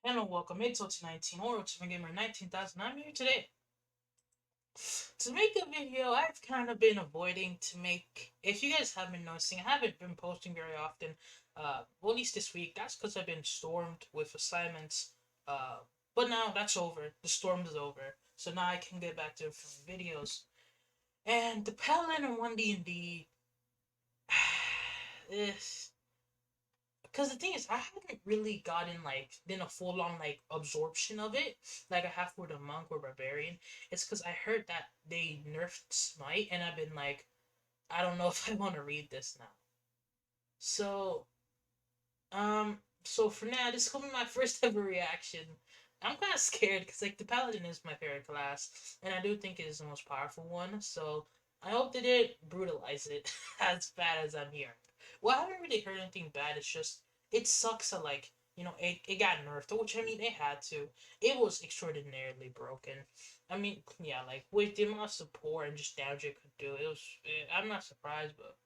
Hello, welcome. It's OT19 or Ultimate Gamer 19,000. I'm here today to make a video I've kind of been avoiding to make. If you guys have been noticing, I haven't been posting very often. Well, at least this week. That's because I've been stormed with assignments. Uh, but now that's over. The storm is over. So now I can get back to filming videos. And the Paladin and 1D&D is because the thing is, I haven't really gotten like been a full on like absorption of it like I have for the monk or barbarian. It's because I heard that they nerfed smite, and I've been like, I don't know if I want to read this now. So so for now, this is gonna be my first ever reaction. I'm kind of scared because like the paladin is my favorite class, and I do think it is the most powerful one. So I hope they didn't brutalize it as bad as I'm hearing. Well, I haven't really heard anything bad. It's just it sucks that like it got nerfed, which I mean it had to. It was extraordinarily broken. I mean, yeah, like with the amount of support and just damage it could do, it was. I'm not surprised, but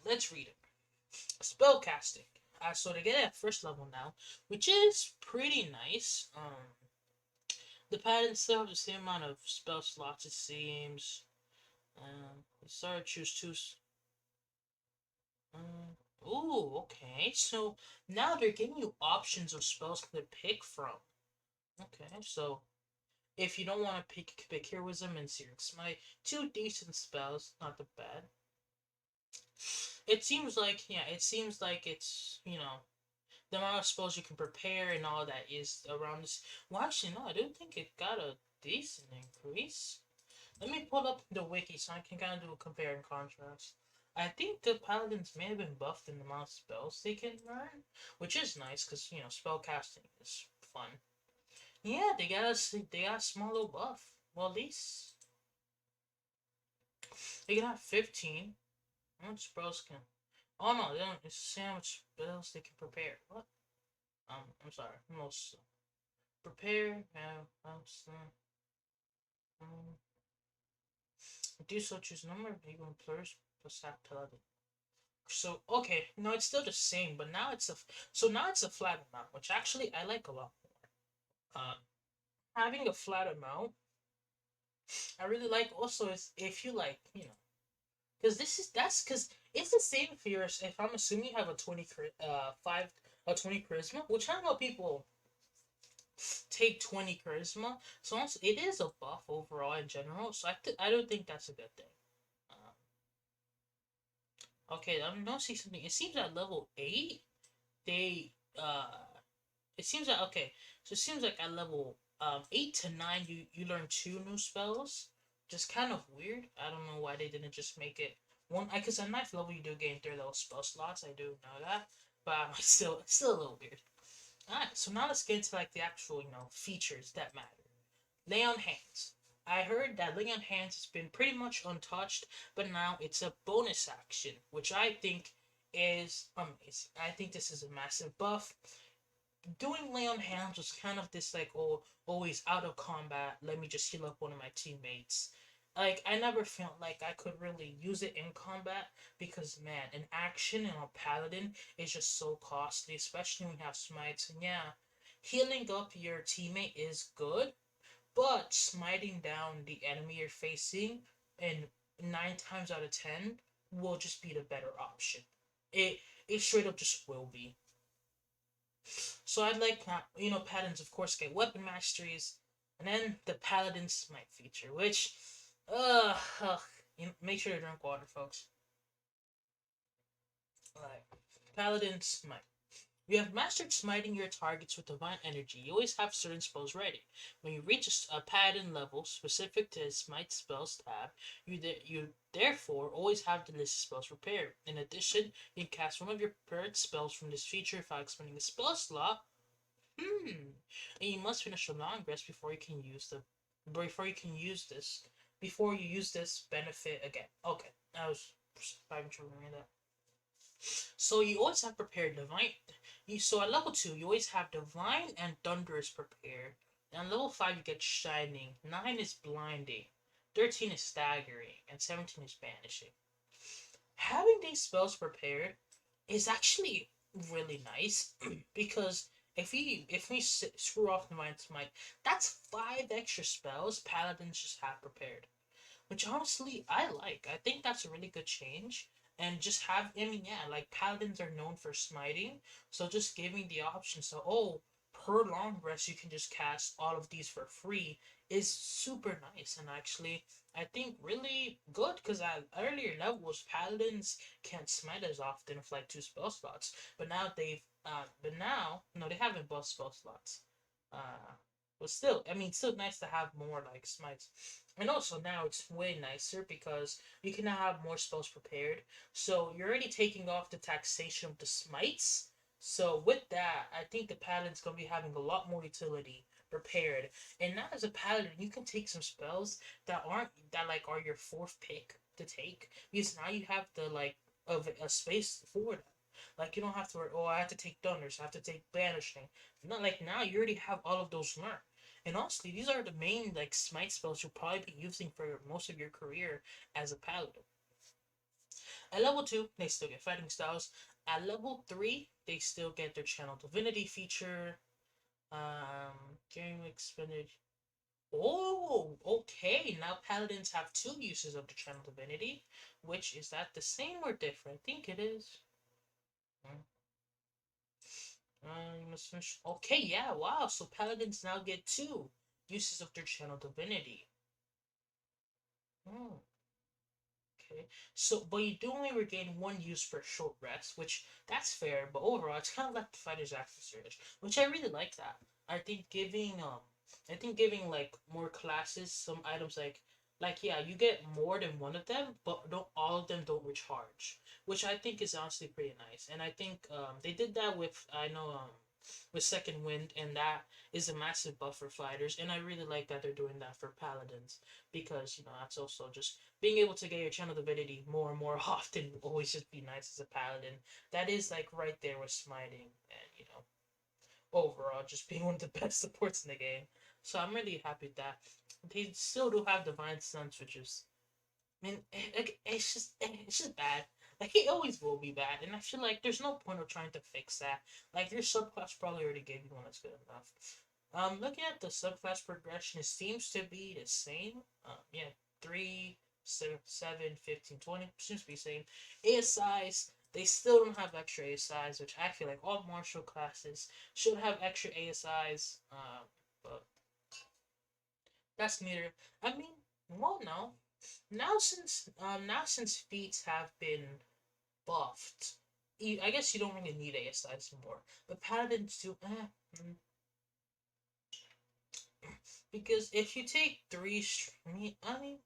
let's read it. Spellcasting. So to get at first level now, which is pretty nice. The pattern still have the same amount of spell slots, it seems. Start choose two. Ooh, okay. So now they're giving you options of spells to pick from. Okay, so if you don't want to pick Heroism and Searing Smite, two decent spells, not the bad. It seems like it's the amount of spells you can prepare and all that is around this. Well, actually, no, I don't think it got a decent increase. Let me pull up the wiki so I can kind of do a compare and contrast. I think the paladins may have been buffed in the amount of spells they can learn, which is nice because spell casting is fun. Yeah, they got a small little buff. Well, at least they got 15. How much spells can? Oh no, they don't. It's how much spells they can prepare. What? I'm sorry. Most prepare. Um, do so choose number of even players plus that paladin. So okay, no, it's still the same, but now it's a flat amount, which actually I like a lot more. Having a flat amount, I really like. Also, is if you like, because that's because it's the same for yours. If I'm assuming you have a 20 charisma, which I know people take 20 charisma, so it is a buff overall in general. So I don't think that's a good thing. Okay, I'm gonna see something. It seems at level 8, they it seems like okay, so it seems like at level 8 to 9 you learn two new spells. Just kind of weird. I don't know why they didn't just make it one. Because at ninth level you do gain 3 level spell slots. I do know that, but it's still a little weird. All right, so now let's get into like the actual features that matter. Lay on hands. I heard that Lay on Hands has been pretty much untouched, but now it's a bonus action, which I think is amazing. I think this is a massive buff. Doing Lay on Hands was kind of this like, oh, always out of combat, let me just heal up one of my teammates. Like, I never felt like I could really use it in combat because, man, an action and a paladin is just so costly, especially when you have smites. And yeah, healing up your teammate is good, but smiting down the enemy you're facing, and 9 times out of 10, will just be the better option. It, it straight up just will be. So I'd like, paladins, of course, get weapon masteries, and then the paladin smite feature, which, ugh, make sure to drink water, folks. Alright, paladin smite. You have mastered smiting your targets with divine energy. You always have certain spells ready. When you reach a paladin level specific to his smite spells tab, you therefore always have the list of spells prepared. In addition, you can cast one of your prepared spells from this feature without expending a spell slot. And you must finish a long rest before you can use this before you use this benefit again. Okay, I was I'm trying to remember that. So you always have prepared divine. So at level 2, you always have divine and thunderous prepared. And level 5, you get shining. 9 is blinding. 13 is staggering, and 17 is banishing. Having these spells prepared is actually really nice because If we screw off Divine Smite, that's 5 extra spells Paladins just have prepared, which honestly I like. I think that's a really good change. And just have, I mean, yeah, like paladins are known for smiting, so just giving the option, so per long rest you can just cast all of these for free is super nice, and actually I think really good because at earlier levels paladins can't smite as often with like 2 spell slots, but now no, they haven't buffed spell slots. Uh, but still, I mean, still nice to have more like smites. And also now it's way nicer because you can now have more spells prepared. So you're already taking off the taxation of the smites. So with that, I think the paladin's gonna be having a lot more utility prepared. And now as a paladin, you can take some spells that like are your fourth pick to take because now you have the like of a space for that. Like you don't have to worry. Oh, I have to take thunders. I have to take banishing. Not like now you already have all of those learned. And honestly, these are the main like smite spells you'll probably be using for most of your career as a paladin. At level 2, they still get fighting styles. At level 3, they still get their channel divinity feature. Game expended. Oh, okay. Now paladins have 2 uses of the channel divinity. Which is that the same or different? I think it is. Hmm. You must finish. Okay, yeah, wow. So paladins now get 2 uses of their channel divinity. Hmm. Okay. So, but you do only regain 1 use per short rest, which that's fair. But overall, it's kind of like the fighter's active surge, which I really like that. I think giving I think giving like more classes some items like yeah, you get more than one of them, but don't all of them don't recharge, which I think is honestly pretty nice. And I think they did that with I know with Second Wind, and that is a massive buff for fighters. And I really like that they're doing that for paladins because that's also just being able to get your channel divinity more and more often will always just be nice as a paladin. That is like right there with smiting and overall just being one of the best supports in the game. So I'm really happy with that. They still do have divine sense, which is I mean, it's just bad. Like it always will be bad, and I feel like there's no point of trying to fix that. Like your subclass probably already gave you one that's good enough. Looking at the subclass progression, it seems to be the same. Yeah, 3, 7, 15, 20 seems to be the same. ASIs, they still don't have extra ASIs, which I feel like all martial classes should have extra ASIs. But that's neither. I mean, well, no. Now since feats have been buffed, I guess you don't really need ASIs anymore. But paladins do, because if you take I mean,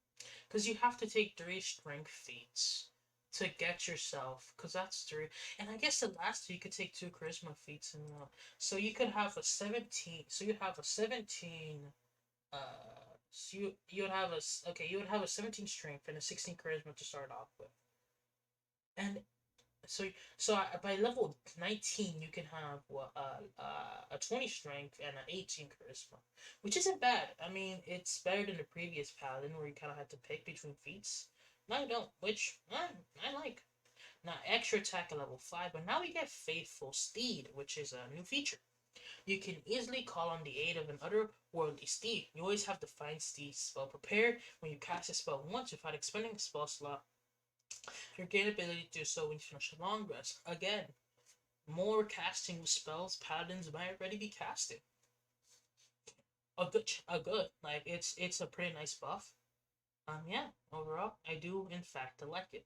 because you have to take 3 strength feats to get yourself, because that's 3. And I guess the last 2 you could take 2 charisma feats and one. So you could have a 17. So you have a 17. So you would have you would have a 17 strength and a 16 charisma to start off with, and by level 19 you can have a 20 strength and an 18 charisma, which isn't bad. I mean, it's better than the previous paladin where you kind of had to pick between feats. Now you don't, which I like. Now extra attack at level 5, but now we get Faithful Steed, which is a new feature. You can easily call on the aid of an otherworldly steed. You always have the Find Steed spell prepared. When you cast a spell once without expending a spell slot, you gain ability to do so when you finish a long rest. Again, more casting spells paladins might already be casting. A good. Like it's a pretty nice buff. Yeah. Overall, I do in fact like it.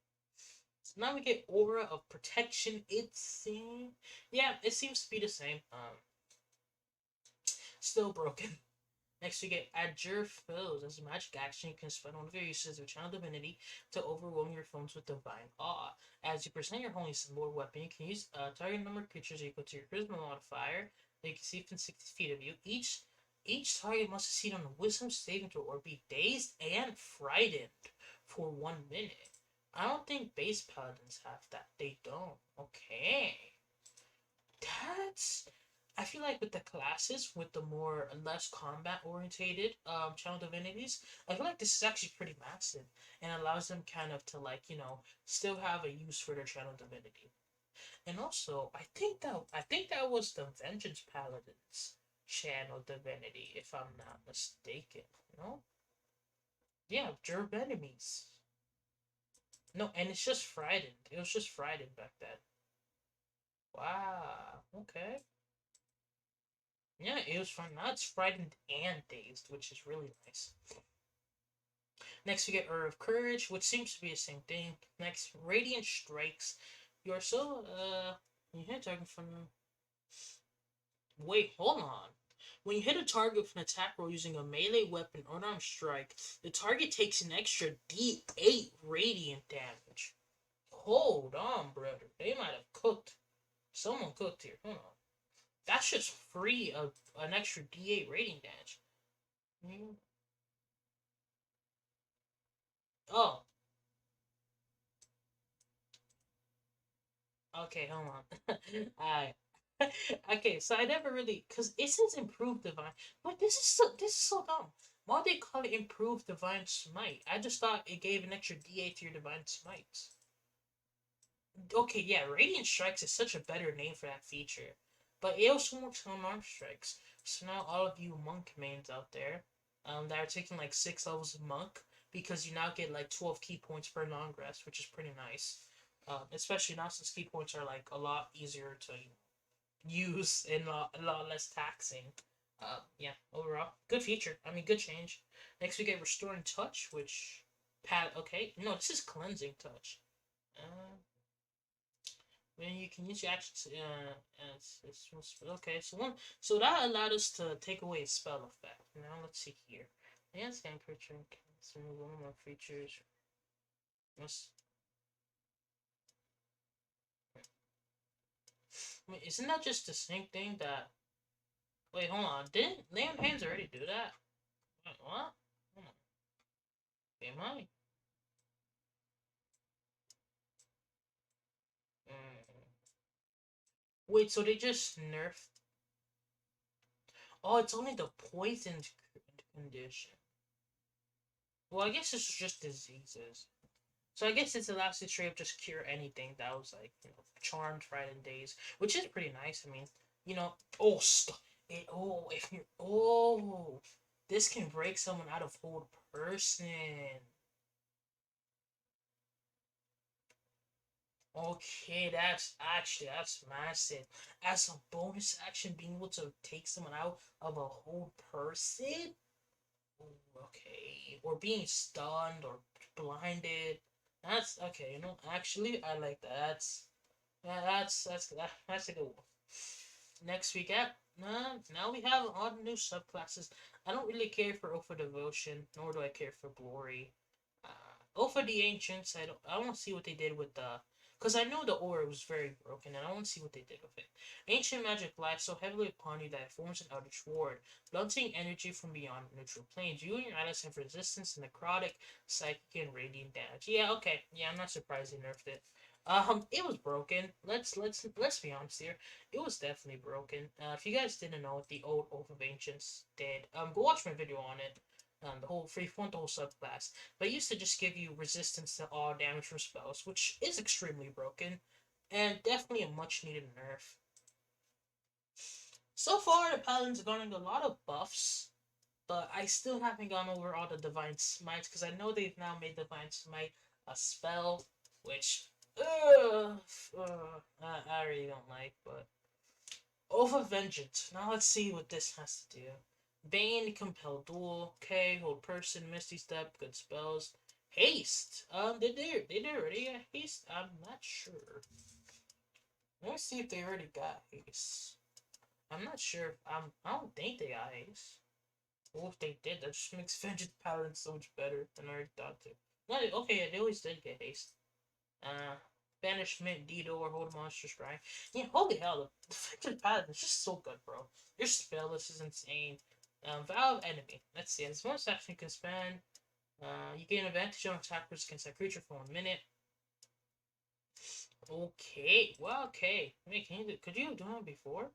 So now we get Aura of Protection. Yeah, it seems to be the same. Still broken. Next, we get Adjure Foes. As a magic action, you can spend one of your uses of Channel Divinity to overwhelm your foes with Divine Awe. As you present your holy symbol or weapon, you can use a target number of creatures equal to your Charisma modifier that you can see within 60 feet of you. Each target must succeed on a Wisdom saving throw or be dazed and frightened for 1 minute. I don't think base paladins have that. They don't. Okay. That's I feel like with the classes, with the more less combat orientated channel divinities, I feel like this is actually pretty massive and allows them kind of to like still have a use for their channel divinity. And also, I think that was the Vengeance Paladins channel divinity, if I'm not mistaken. No, yeah, Gerb enemies. No, and it's just frightened. It was just frightened back then. Wow. Okay. Yeah, it was fun. Now it's frightened and dazed, which is really nice. Next, we get Ur of Courage, which seems to be the same thing. Next, Radiant Strikes. You are so, you hit target from. Wait, hold on. When you hit a target with an attack roll using a melee weapon or unarmed strike, the target takes an extra D8 radiant damage. Hold on, brother. They might have cooked. Someone cooked here. Hold on. That's just free of an extra D8 radiant damage. Mm. Oh, okay, hold on. Alright. Okay, so I never really, cause it says improved divine, but this is so dumb. Why would they call it improved divine smite? I just thought it gave an extra D8 to your divine smites. Okay, yeah, radiant strikes is such a better name for that feature, but it also works on arm strikes. So now all of you monk mains out there, that are taking like 6 levels of monk, because you now get like 12 key points per long rest, which is pretty nice. Especially now since key points are like a lot easier to use and a lot less taxing. Yeah, overall, good feature. I mean, good change. Next, we get Restoring Touch, which Okay, no, this is Cleansing Touch. Uh, when you can use your actions, okay. So that allowed us to take away a spell effect. Now let's see here. Yeah, scan creature. Let's remove one more features. Let's, wait, isn't that just the same thing that? Wait, hold on. Didn't Lay on Hands already do that? Wait, what? Hold on. Am I? Mm. Wait, so they just nerfed? Oh, it's only the poisoned condition. Well, I guess it's just diseases. So I guess it's allows to straight up just cure anything that was like, charmed right in days, which is pretty nice. I mean, oh, if you this can break someone out of hold person. Okay, that's massive. As a bonus action, being able to take someone out of a whole person. Okay, or being stunned or blinded. That's okay. Actually, I like that. That's a good one. Next we get now we have all the new subclasses. I don't really care for Oath of Devotion, nor do I care for Glory. Oath of the Ancients, I want to see what they did with the, because I know the aura was very broken, and I want to see what they did with it. Ancient magic lies so heavily upon you that it forms an eldritch ward, blunting energy from beyond neutral planes. You and your allies have resistance to necrotic, psychic, and radiant damage. Yeah, okay, yeah, I'm not surprised they nerfed it. It was broken. Let's be honest here. It was definitely broken. If you guys didn't know what the old Oath of Ancients did, go watch my video on it. The whole subclass. But it used to just give you resistance to all damage from spells, which is extremely broken, and definitely a much needed nerf. So far, the Paladins are getting a lot of buffs, but I still haven't gone over all the Divine Smites, because I know they've now made Divine Smite a spell, which, I really don't like, but Over Vengeance. Now let's see what this has to do. Bane, Compel Duel, okay, Hold Person, Misty Step, good spells. Haste. They did already get haste? I'm not sure. Let me see if they already got haste. I'm not sure. I don't think they got haste. Well, if they did, that just makes Vengeance Paladin so much better than I already thought to. No, okay, yeah, they always did get haste. Uh, Banishment, Dido, or Hold Monster Strike. Yeah, holy hell, the Vengeance Paladin is just so good, bro. Your spell list is insane. Valve Enemy. Let's see. As bonus action you can spend. You gain advantage on attackers against that creature for 1 minute. Okay. Well, okay. Wait, could you have done that before?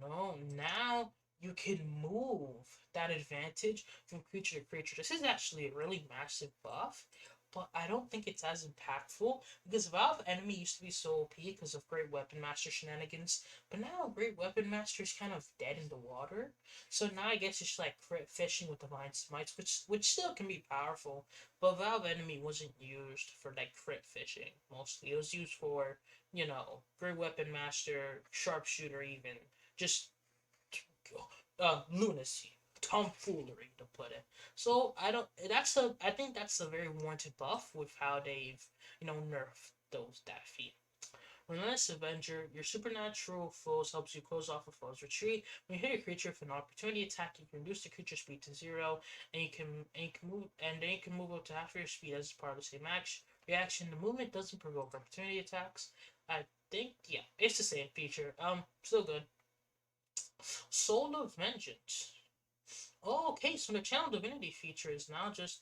No. Now you can move that advantage from creature to creature. This is actually a really massive buff. but I don't think it's as impactful because Valve Enemy used to be so OP because of Great Weapon Master shenanigans, but now Great Weapon Master is kind of dead in the water. So now I guess it's like crit fishing with Divine Smites, which still can be powerful, but Valve Enemy wasn't used for like crit fishing mostly. It was used for Great Weapon Master, Sharpshooter, even just lunacy, tomfoolery to put it. So I don't. I think that's a very warranted buff with how they've nerfed those that feat. Relentless Avenger, your supernatural foes helps you close off a foe's retreat. When you hit a creature with an opportunity attack, you can reduce the creature's speed to 0, and you can move and then you can move up to half your speed as part of the same action. Reaction: the movement doesn't provoke opportunity attacks. I think it's the same feature. Still good. Soul of Vengeance. Oh, okay, so the Channel Divinity feature is now just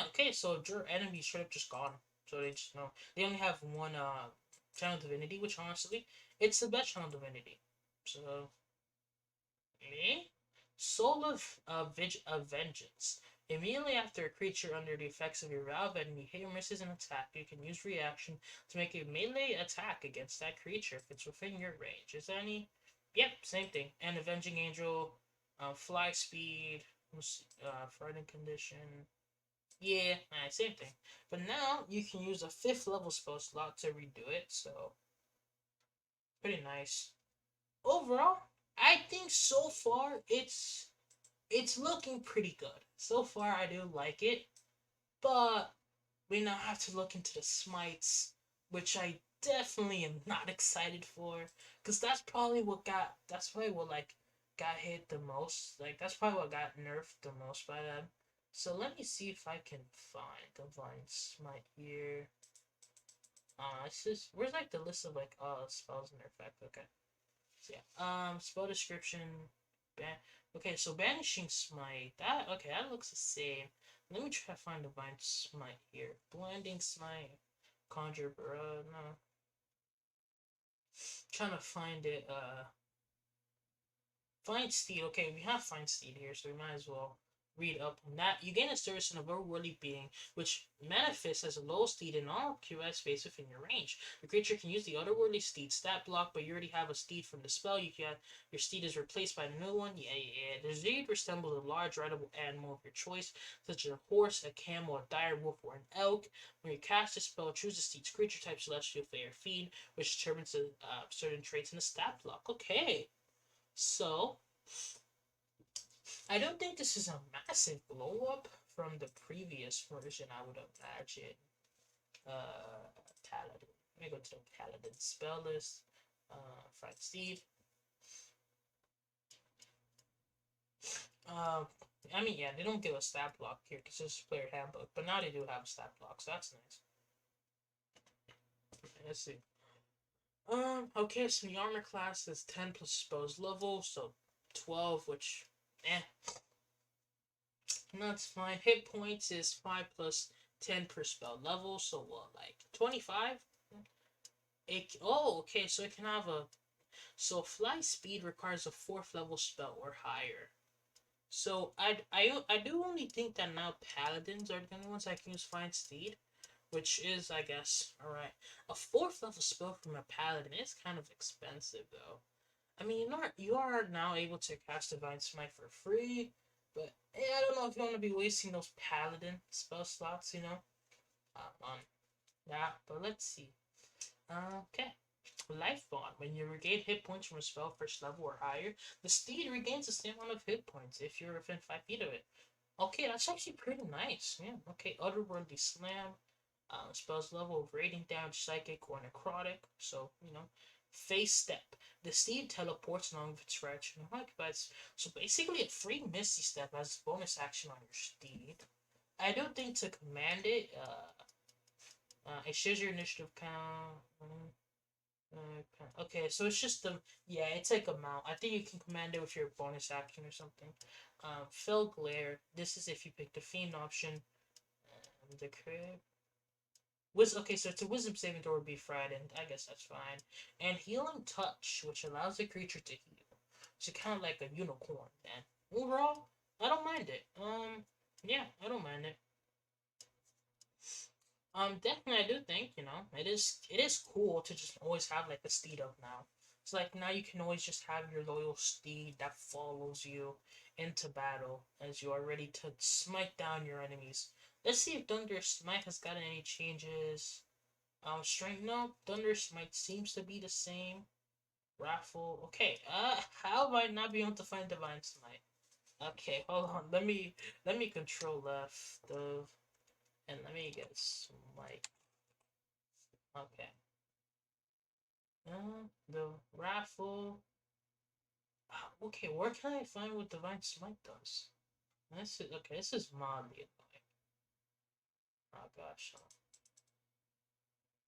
okay, so your enemy's straight up just gone. So they just they only have one Channel Divinity, which honestly it's the best Channel Divinity. So me? Soul of Vengeance. Immediately after a creature under the effects of your Valve enemy hit or misses an attack, you can use reaction to make a melee attack against that creature if it's within your range. Is there any? Yep, same thing. And Avenging Angel, fly speed, frightened condition. Yeah, same thing. But now you can use a 5th level spell slot to redo it, so pretty nice. Overall, I think so far it's looking pretty good. So far, I do like it, but we now have to look into the smites, which I definitely am not excited for, because that's probably what like got hit the most. Like that's probably what got nerfed the most by them. So let me see if I can find Divine Smite here. It's just where's like the list of like spells and their effect. Okay. So yeah. Spell description. Ban- okay, so banishing smite. That looks the same. Let me try to find divine smite here. Blinding smite. Conjure, no. Trying to find it. Find Steed. Okay, we have Find Steed here, so we might as well read up on that. You gain a status in a otherworldly being, which manifests as a low steed in all occupied space within your range. The creature can use the otherworldly steed stat block, but you already have a steed from the spell. Your steed is replaced by a new one. Yeah. The steed resembles a large rideable animal of your choice, such as a horse, a camel, a dire wolf, or an elk. When you cast a spell, choose the steed's creature type celestial fair feed, which determines certain traits in the stat block. Okay. So, I don't think this is a massive blow up from the previous version, I would imagine. Paladin. Let me go to the Paladin spell list. Frank Steve. Uh, I mean, yeah, they don't give a stat block here because it's a player handbook, but now they do have a stat block, so that's nice. Let's see. Okay, so the armor class is 10 plus spells level, so 12, which, that's fine. Hit points is 5 plus 10 per spell level, so what, like 25? Okay, so it can have a. So fly speed requires a 4th level spell or higher. So I do only think that now paladins are the only ones that can use find speed, which is I guess alright. A 4th level spell from a paladin is kind of expensive though. I mean, you are now able to cast Divine Smite for free, but I don't know if you want to be wasting those Paladin spell slots, on that. But let's see. Okay. Life Bond. When you regain hit points from a spell first level or higher, the steed regains the same amount of hit points if you're within 5 feet of it. Okay, that's actually pretty nice. Yeah. Okay. Otherworldly Slam. Spells level of rating damage, psychic, or necrotic. So, face step. The steed teleports along with its reaction and occupies. So basically, a free Misty Step as a bonus action on your steed. I don't think to command it, it shows your initiative count. Okay, so it's just it's like a mount. I think you can command it with your bonus action or something. Fell Glare. This is if you pick the Fiend option. The crib. Okay, so it's a wisdom saving throw would be frightened. I guess that's fine. And healing touch, which allows the creature to heal. So kind of like a unicorn, man. Overall, I don't mind it. Yeah, I don't mind it. Definitely, I do think it is cool to just always have like a steed up now. It's like now you can always just have your loyal steed that follows you into battle as you are ready to smite down your enemies. Let's see if Thunder Smite has gotten any changes. Strength, no. Thunder Smite seems to be the same. Raffle, okay. How am I not be able to find Divine Smite? Okay, hold on. Let me control left of and let me get Smite. Okay. The raffle. Okay, where can I find what Divine Smite does? This is okay. This is mildly annoying. Oh gosh.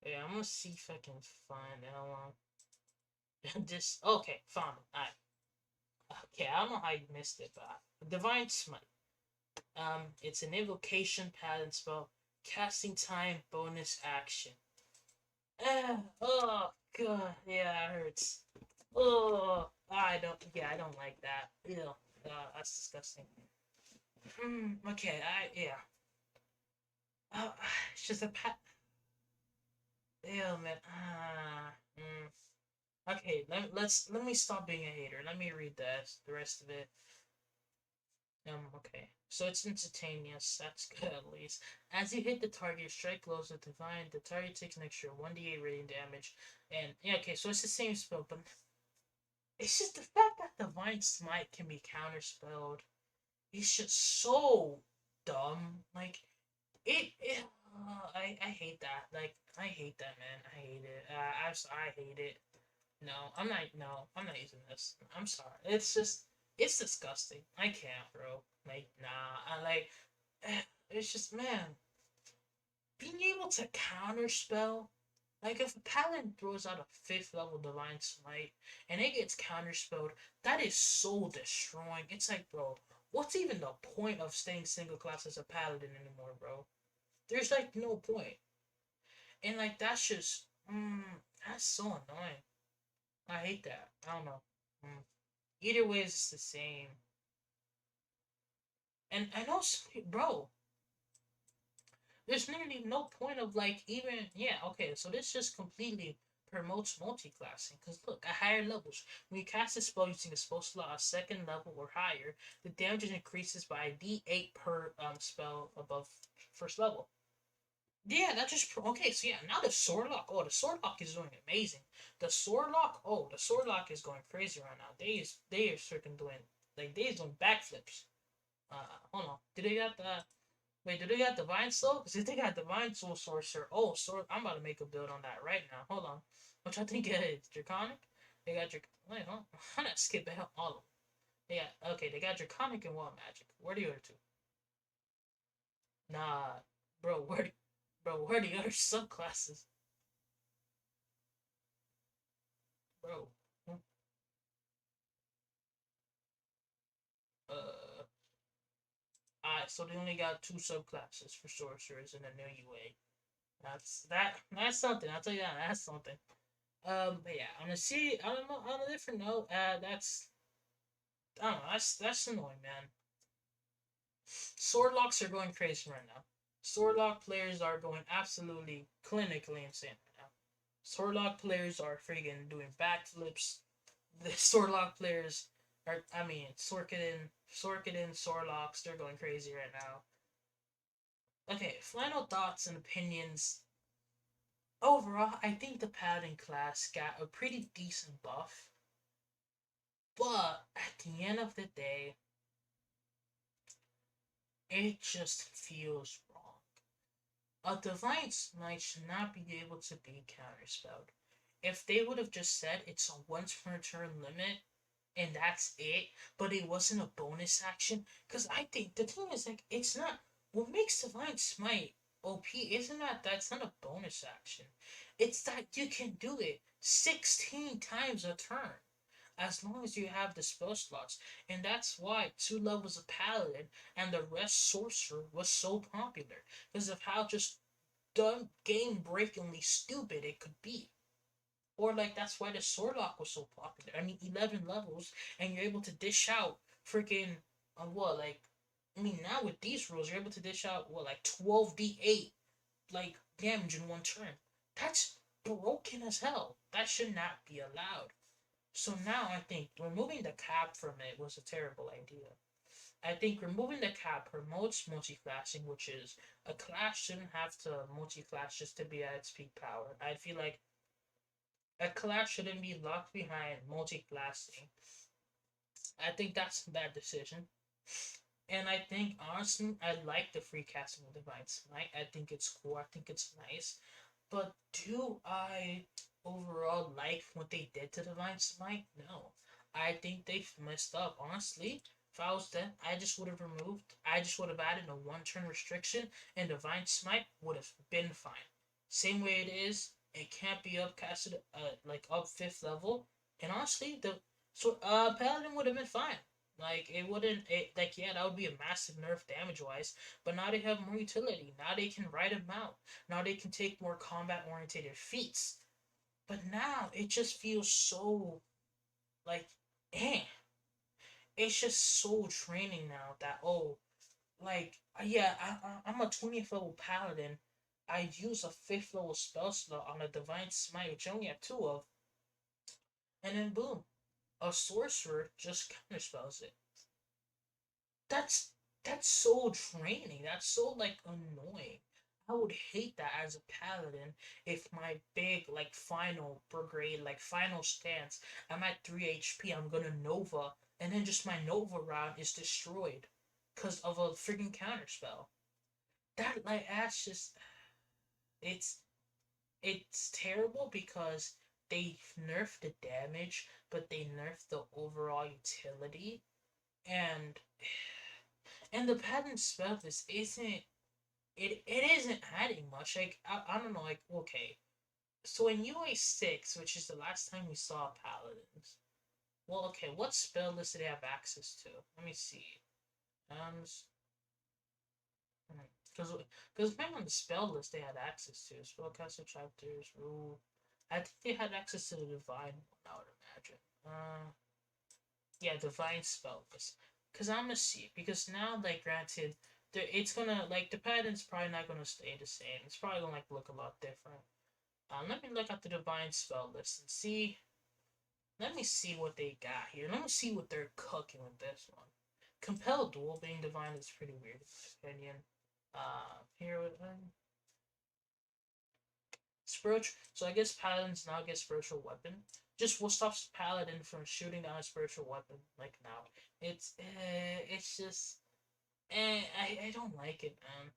Yeah, I'm gonna see if I can find it. How long? This. Okay, found it. Alright. Okay, I don't know how you missed it, but Divine Smite. It's an invocation pattern spell, casting time bonus action. Oh god, yeah, it hurts. Oh, I don't. Yeah, I don't like that. Ew, that's disgusting. Okay, yeah. Uh, it's just a pat. Ew, man. Okay, let me stop being a hater. Let me read the rest of it. Okay. So it's instantaneous. That's good at least. As you hit the target, strike glows with divine. The target takes an extra 1d8 radiant damage. And yeah, okay, so it's the same spell, but it's just the fact that divine smite can be counterspelled. It's just so dumb. Like it I hate that. Like I hate that, man. I hate it. I hate it. No, I'm not. No, I'm not using this. I'm sorry. It's just, it's disgusting. I can't, bro. Like, nah. I like. It's just, man, being able to counterspell. Like, if a paladin throws out a fifth level divine smite and it gets counterspelled, that is so destroying. It's like, bro, what's even the point of staying single class as a paladin anymore, bro? There's like no point. And like, that's just, that's so annoying. I hate that. I don't know. Mm. Either way, it's the same. And I know, bro, there's nearly no point of like even, yeah, okay, so this just completely promotes multi-classing. Because look, at higher levels, when you cast a spell using a spell slot at second level or higher, the damage increases by d8 per spell above first level. Yeah, that just okay. So yeah, now the sword lock. Oh, the sword lock is doing amazing. The sword lock. Oh, the sword lock is going crazy right now. They are freaking doing like they is doing backflips. Hold on. Do they got the wait? Do they got divine soul? Because if they got divine soul sorcerer, oh, sword. I'm about to make a build on that right now. Hold on. Which I think it is draconic. They got wait, huh? I'm not skipping all of them. They got okay. They got draconic and wild magic. Where are the other two? Nah, bro. Where are the other subclasses, bro? Uh, alright, so they only got two subclasses for sorcerers in the new UA. That's something. I'll tell you that. That's something. But yeah, on a see, I don't know, on a different note, that's I don't know. That's annoying, man. Sword locks are going crazy right now. Sword lock players are going absolutely clinically insane right now. Sword lock players are freaking doing backflips. The sword lock players are, I mean, Sorkiden, sword locks, they're going crazy right now. Okay, final thoughts and opinions. Overall, I think the paladin class got a pretty decent buff, but at the end of the day, it just feels wrong. A divine smite should not be able to be counterspelled. If they would have just said it's a once per turn limit and that's it, but it wasn't a bonus action, because I think the thing is like it's not what makes divine smite OP isn't that that's not a bonus action. It's that you can do it 16 times a turn as long as you have the spell slots. And that's why two levels of paladin and the rest sorcerer was so popular. Because of how just dumb game breakingly stupid it could be. Or like that's why the sword lock was so popular. I mean 11 levels and you're able to dish out freaking what like I mean now with these rules you're able to dish out what like 12d8 like damage in one turn. That's broken as hell. That should not be allowed. So now I think removing the cap from it was a terrible idea. I think removing the cap promotes multi-classing, which is a class shouldn't have to multi-class just to be at its peak power. I feel like a class shouldn't be locked behind multi-classing. I think that's a bad decision. And I think honestly, I like the free casting of Divine Smite. I think it's cool. I think it's nice. But do I overall like what they did to Divine Smite? No. I think they've messed up. Honestly, if I was them, I just would have removed. I just would have added a one turn restriction, and Divine Smite would have been fine. Same way it is. It can't be upcasted, like up fifth level. And honestly, the Paladin would have been fine. Like it wouldn't. Like yeah, that would be a massive nerf damage wise. But now they have more utility. Now they can ride him out. Now they can take more combat oriented feats. But now it just feels so like eh. It's just so draining now that like yeah, I'm a 20th level paladin. I use a 5th level spell slot on a divine smite, which I only have two of, and then boom, a sorcerer just counterspells it. That's that's so draining. That's so like annoying. I would hate that as a paladin if my big like final brigade, like final stance, I'm at 3 HP, I'm gonna Nova, and then just my Nova round is destroyed because of a freaking counterspell. That like that's just it's it's terrible because they nerfed the damage, but they nerfed the overall utility. And and the pattern spell this isn't adding much. Like I don't know, like okay. So in UA6, which is the last time we saw paladins, well okay, what spell list did they have access to? Let me see. Um because depending on the spell list they had access to, spellcaster chapters, rule. I think they had access to the divine one, I would imagine. Yeah, divine spell list. Cause I'm gonna see because now like granted, it's gonna like the pattern's probably not gonna stay the same. It's probably gonna like look a lot different. Let me look at the divine spell list and see. Let me see what they got here. Let me see what they're cooking with this one. Compel duel being divine is pretty weird in my opinion. Here spiritual. So I guess paladins now get spiritual weapon. Just what stops paladin from shooting down a spiritual weapon like now? It's just I don't like it, man.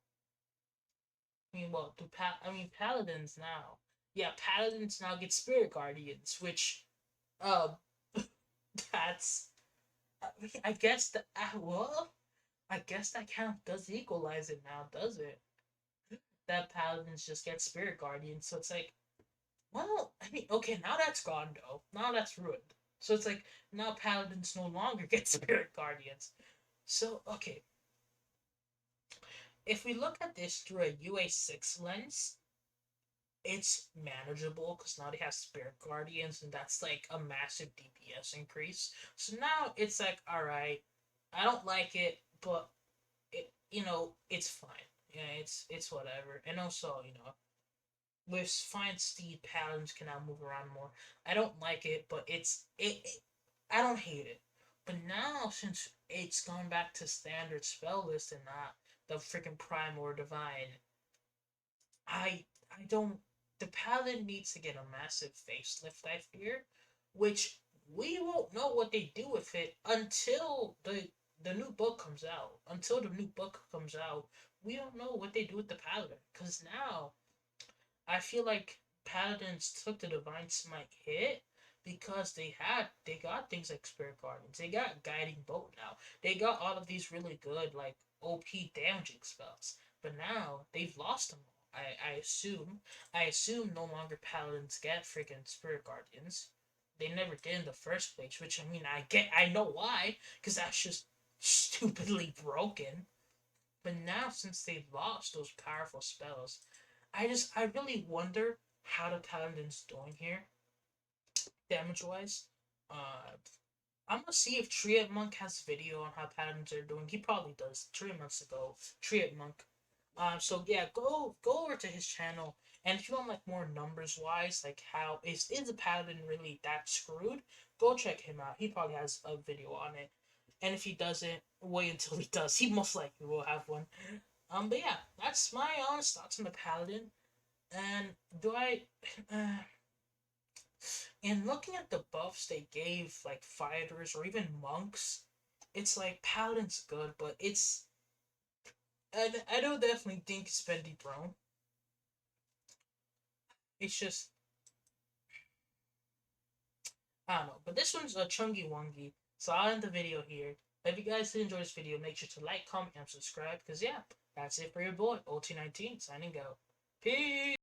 I mean, well, I mean paladins now. Yeah, paladins now get spirit guardians, which uh that's I guess that well, I guess that kind of does equalize it now, does it? That paladins just get spirit guardians, so it's like, well, I mean, okay, now that's gone though. Now that's ruined. So it's like now paladins no longer get spirit guardians. So okay, if we look at this through a UA6 lens, it's manageable because now they have spirit guardians and that's like a massive DPS increase. So now it's like, all right, I don't like it, but it's fine. Yeah, it's whatever. And also, with fine steed patterns can now move around more. I don't like it, but I don't hate it. But now since it's gone back to standard spell list and not the freaking prime or divine, I don't. The paladin needs to get a massive facelift. I fear, which we won't know what they do with it until the new book comes out. Until the new book comes out, we don't know what they do with the paladin. Cause now I feel like paladins took the divine smite hit because they got things like spirit guardians. They got guiding bolt now. They got all of these really good like OP damaging spells. But now they've lost them all. I assume no longer paladins get freaking spirit guardians. They never did in the first place, which I mean I know why, because that's just stupidly broken. But now since they've lost those powerful spells, I really wonder how the paladin's doing here, damage wise. Uh I'm gonna see if Triad Monk has video on how paladins are doing. He probably does. 3 months ago, Triad Monk So yeah, go over to his channel, and if you want like more numbers wise, like how is the paladin really that screwed? Go check him out. He probably has a video on it, and if he doesn't, wait until he does. He most likely will have one. But yeah, that's my honest thoughts on the paladin. And do I? Uh, in looking at the buffs they gave like fighters or even monks, it's like paladin's good, but I don't definitely think it's been dethroned. It's just I don't know. But this one's a chungy wongy. So I'll end the video here. If you guys did enjoy this video, make sure to like, comment, and subscribe. Because yeah, that's it for your boy, OT19, signing out. Peace!